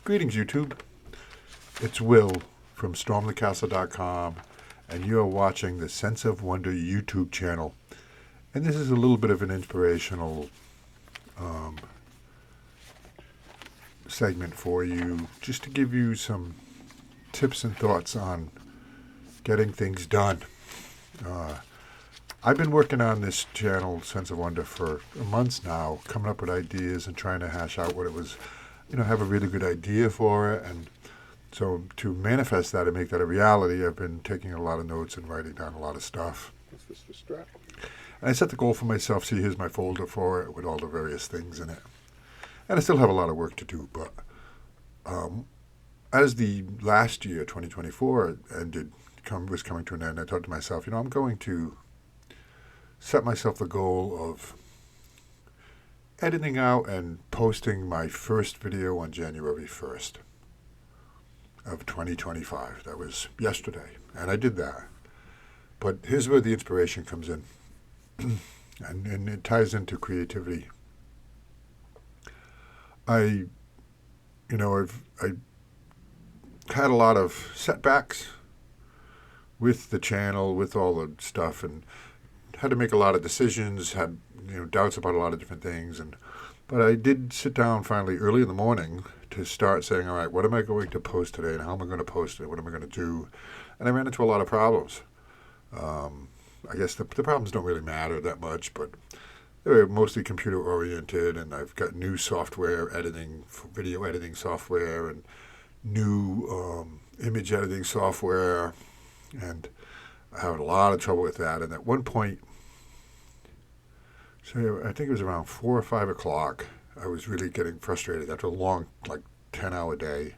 Greetings, YouTube. It's Will from stormthecastle.com, and you are watching the Sense of Wonder YouTube channel. And this is a little bit of an inspirational segment for you, just to give you some tips and thoughts on getting things done. I've been working on this channel, Sense of Wonder, for months now, coming up with ideas and trying to hash out what it was, have a really good idea for it. And so to manifest that and make that a reality, I've been taking a lot of notes and writing down a lot of stuff. What's this for strap? And I set the goal for myself. See, here's my folder for it with all the various things in it. And I still have a lot of work to do, but as the last year, 2024, was coming to an end, I thought to myself, I'm going to set myself the goal of editing out and posting my first video on January 1st of 2025. That was yesterday, and I did that. But here's where the inspiration comes in, and it ties into creativity. I had a lot of setbacks with the channel, with all the stuff, and had to make a lot of decisions, had doubts about a lot of different things. But I did sit down finally early in the morning to start saying, all right, what am I going to post today, and how am I going to post it? What am I going to do? And I ran into a lot of problems. I guess the problems don't really matter that much, but they're mostly computer-oriented, and I've got new software editing, video editing software, and new image editing software, and I had a lot of trouble with that. And at one point, so I think it was around 4 or 5 o'clock, I was really getting frustrated after a long, 10-hour day,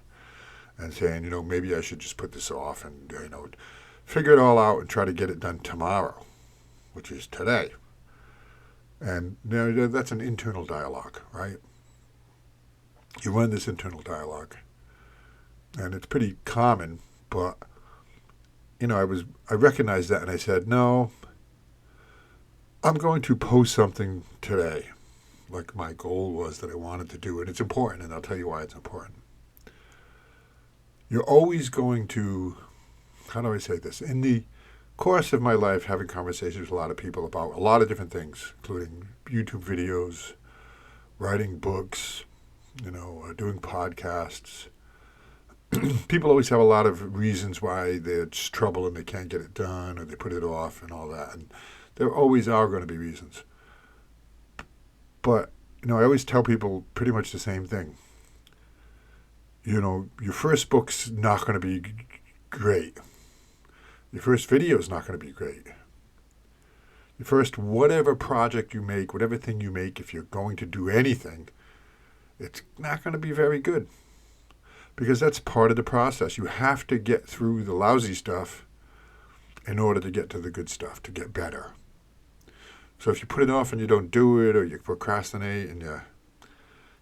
and saying, maybe I should just put this off and, figure it all out and try to get it done tomorrow, which is today. And that's an internal dialogue, right? You run this internal dialogue, and it's pretty common, but, I recognized that, and I said, no, I'm going to post something today, like my goal was that I wanted to do, and it's important, and I'll tell you why it's important. You're always going to, how do I say this? In the course of my life, having conversations with a lot of people about a lot of different things, including YouTube videos, writing books, doing podcasts. People always have a lot of reasons why there's trouble and they can't get it done, or they put it off and all that. And there always are going to be reasons. But, I always tell people pretty much the same thing. Your first book's not going to be great. Your first video is not going to be great. Your first whatever project you make, whatever thing you make, if you're going to do anything, it's not going to be very good. Because that's part of the process. You have to get through the lousy stuff in order to get to the good stuff, to get better. So if you put it off and you don't do it, or you procrastinate and you're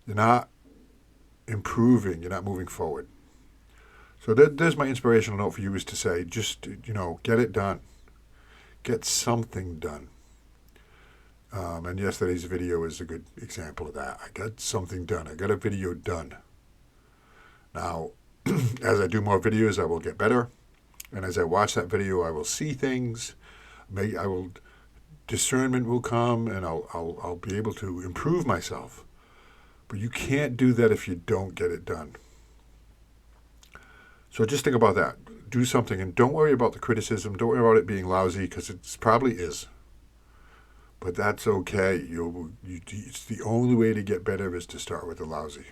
not improving, you're not moving forward. So there's my inspirational note for you, is to say, just, get it done. Get something done. And yesterday's video is a good example of that. I got something done. I got a video done. Now, as I do more videos, I will get better. And as I watch that video, I will see things. Discernment will come, and I'll be able to improve myself. But you can't do that if you don't get it done. So just think about that. Do something, and don't worry about the criticism. Don't worry about it being lousy, because it probably is. But that's okay. It's the only way to get better is to start with the lousy.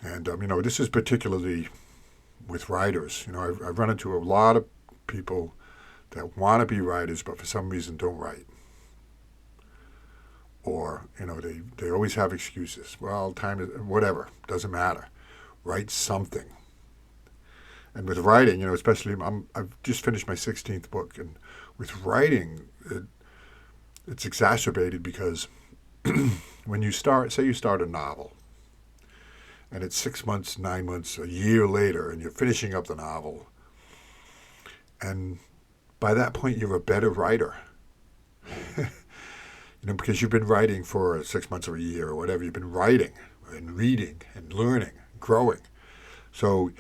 And, this is particularly with writers. I've run into a lot of people that want to be writers, but for some reason don't write. Or, they always have excuses. Well, time is, whatever, doesn't matter. Write something. And with writing, especially, I've just finished my 16th book, and with writing, it's exacerbated because when you start a novel, and it's 6 months, 9 months, a year later, and you're finishing up the novel, and by that point, you're a better writer. Because you've been writing for 6 months or a year or whatever. You've been writing and reading and learning, growing. So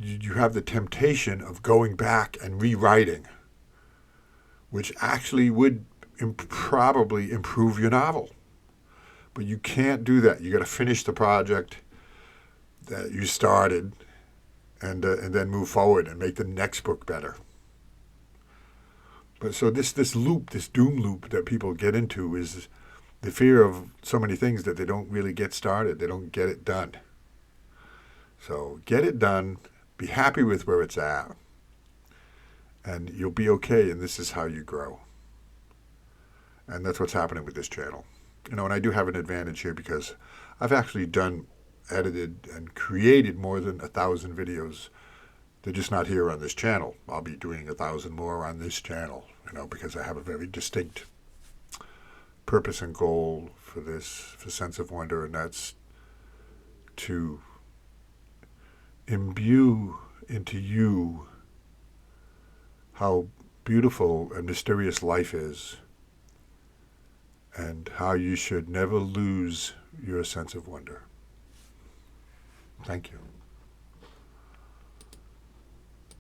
you have the temptation of going back and rewriting, which actually would probably improve your novel. But you can't do that. You got to finish the project that you started, and then move forward and make the next book better. But so this loop, this doom loop that people get into, is the fear of so many things that they don't really get started. They don't get it done. So get it done. Be happy with where it's at, and you'll be okay. And this is how you grow. And that's what's happening with this channel. And I do have an advantage here because I've actually edited and created more than 1,000 videos. They're just not here on this channel. I'll be doing 1,000 more on this channel, because I have a very distinct purpose and goal for this, for Sense of Wonder, and that's to imbue into you how beautiful and mysterious life is, and how you should never lose your sense of wonder. Thank you.